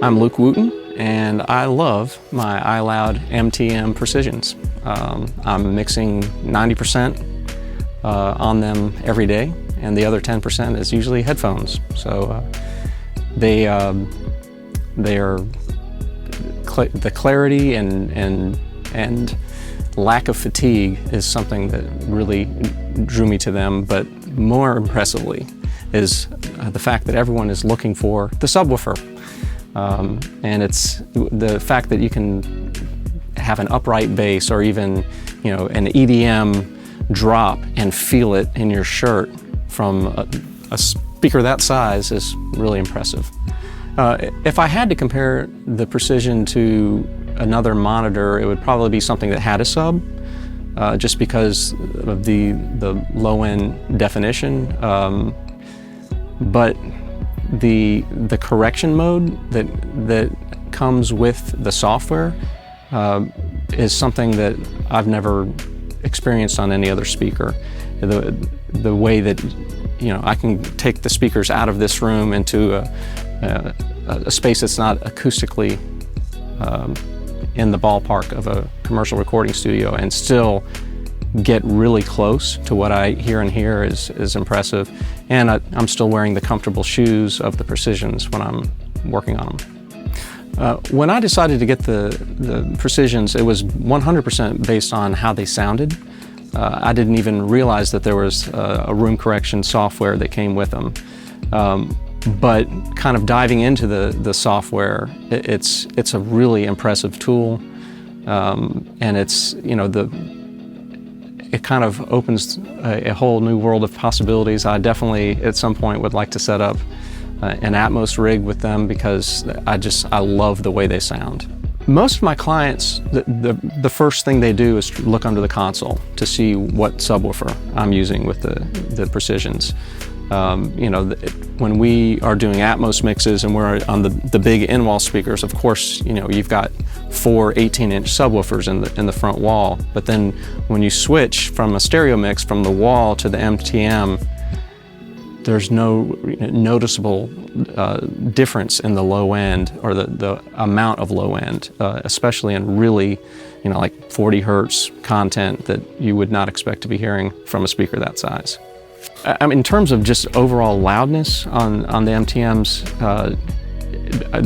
I'm Luke Wooten, and I love my iLoud MTM Precisions. I'm mixing 90% on them every day, and the other 10% is usually headphones. So they are the clarity and lack of fatigue is something that really drew me to them, but more impressively is the fact that everyone is looking for the subwoofer. And it's the fact that you can have an upright bass or even, an EDM drop and feel it in your shirt from a speaker that size is really impressive. If I had to compare the Precision to another monitor, it would probably be something that had a sub, just because of the low-end definition. But the correction mode that comes with the software is something that I've never experienced on any other speaker. The way that I can take the speakers out of this room into a space that's not acoustically in the ballpark of a commercial recording studio and still get really close to what I hear in here is impressive. And I'm still wearing the comfortable shoes of the Precisions when I'm working on them. When I decided to get the Precisions, it was 100% based on how they sounded. I didn't even realize that there was a room correction software that came with them. But kind of diving into the software, it's a really impressive tool, and it kind of opens a whole new world of possibilities. I definitely at some point would like to set up an Atmos rig with them because I love the way they sound. Most of my clients, the first thing they do is look under the console to see what subwoofer I'm using with the Precisions. When we are doing Atmos mixes and we're on the big in-wall speakers, of course, you've got 4 18-inch subwoofers in the front wall. But then when you switch from a stereo mix from the wall to the MTM, there's no noticeable difference in the low end or the amount of low end, especially in really, like 40 hertz content that you would not expect to be hearing from a speaker that size. In terms of just overall loudness on the MTMs,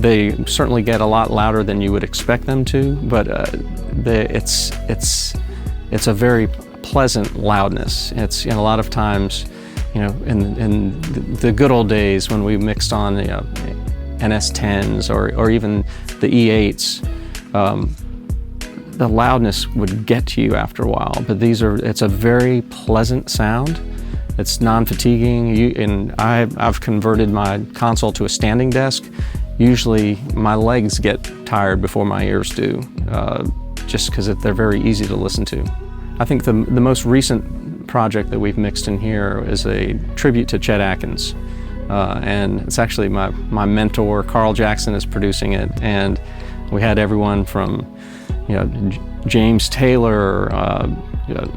they certainly get a lot louder than you would expect them to, but it's a very pleasant loudness. It's a lot of times, in the good old days when we mixed on NS10s or even the E8s, the loudness would get to you after a while. But it's a very pleasant sound. It's non-fatiguing, and I've converted my console to a standing desk. Usually my legs get tired before my ears do, just because they're very easy to listen to. I think the most recent project that we've mixed in here is a tribute to Chet Atkins. And it's actually my mentor, Carl Jackson, is producing it. And we had everyone from James Taylor,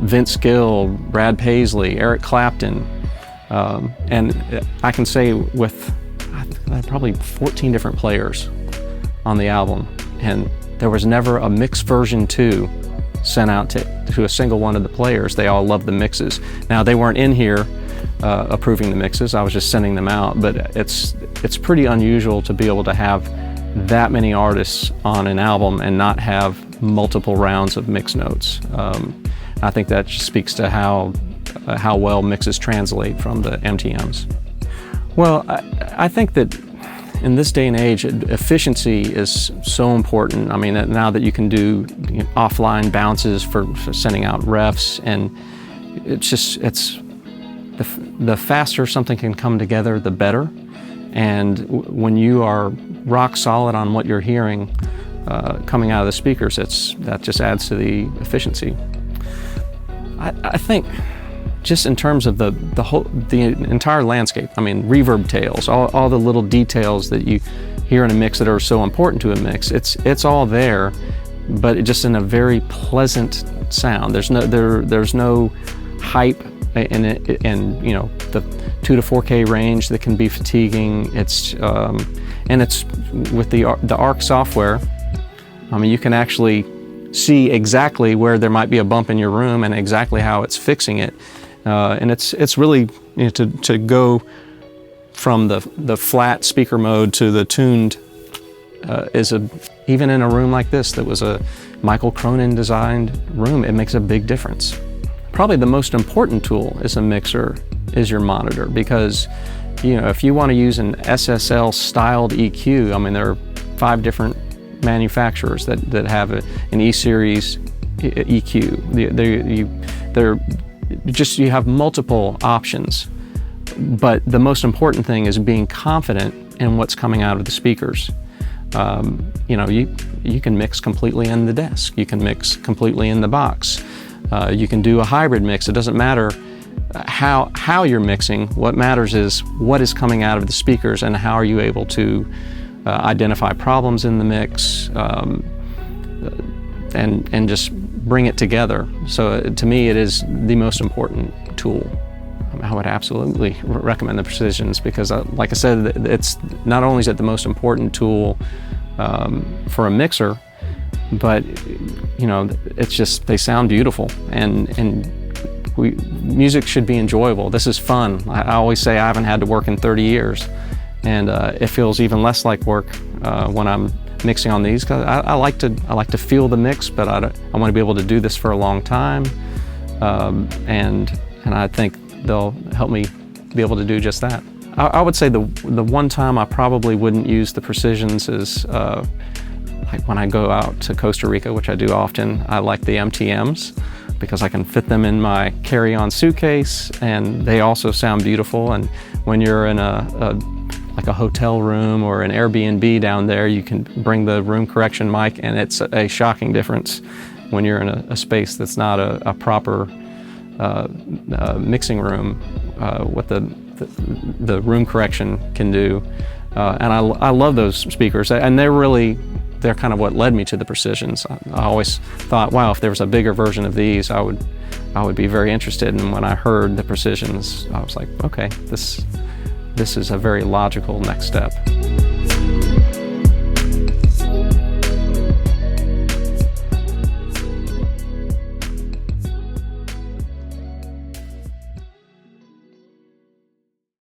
Vince Gill, Brad Paisley, Eric Clapton, and I can say with probably 14 different players on the album, and there was never a mixed version 2 sent out to a single one of the players. They all loved the mixes. Now they weren't in here approving the mixes, I was just sending them out, but it's pretty unusual to be able to have that many artists on an album and not have multiple rounds of mix notes. I think that speaks to how well mixes translate from the MTMs. Well, I think that in this day and age, efficiency is so important. I mean, now that you can do offline bounces for sending out refs, and it's the faster something can come together, the better. And when you are rock solid on what you're hearing coming out of the speakers, that just adds to the efficiency. I think just in terms of the entire landscape, I mean, reverb tails, all the little details that you hear in a mix that are so important to a mix, it's all there, but just in a very pleasant sound. There's no hype and you know, the 2 to 4K range that can be fatiguing. It's and it's with the ARC software. I mean, you can actually see exactly where there might be a bump in your room and exactly how it's fixing it. And it's really, you know, to go from the flat speaker mode to the tuned even in a room like this that was a Michael Cronin designed room, it makes a big difference. Probably the most important tool as a mixer is your monitor, because, you know, if you want to use an SSL styled EQ, I mean, there are 5 different manufacturers that have an E-series EQ. You have multiple options, but the most important thing is being confident in what's coming out of the speakers. You know, you can mix completely in the desk. You can mix completely in the box. You can do a hybrid mix. It doesn't matter how you're mixing. What matters is what is coming out of the speakers and how are you able to identify problems in the mix and just bring it together. So to me, it is the most important tool. I would absolutely recommend the Precisions because, like I said, it's not only is it the most important tool for a mixer, but you know, it's just, they sound beautiful, and music should be enjoyable. This is fun. I always say I haven't had to work in 30 years, and it feels even less like work when I'm mixing on these, because I like to feel the mix, but I want to be able to do this for a long time, and I think they'll help me be able to do just that. I would say the one time I probably wouldn't use the Precisions is like when I go out to Costa Rica, which I do often. I like the MTMs because I can fit them in my carry-on suitcase, and they also sound beautiful. And when you're in like a hotel room or an Airbnb down there, you can bring the room correction mic, and it's a shocking difference when you're in a space that's not a proper mixing room, what the room correction can do. And I love those speakers, and they're kind of what led me to the Precisions. I always thought, wow, if there was a bigger version of these, I would be very interested. And when I heard the Precisions, I was like, okay, this is a very logical next step.